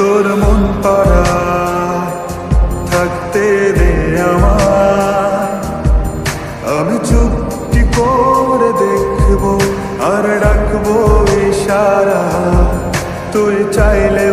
তোর মন পাড়া থাকতে দে আমায়, আমি চুপটি করে দেখবো আর ডাকবো ইশারা, তুই চাইলে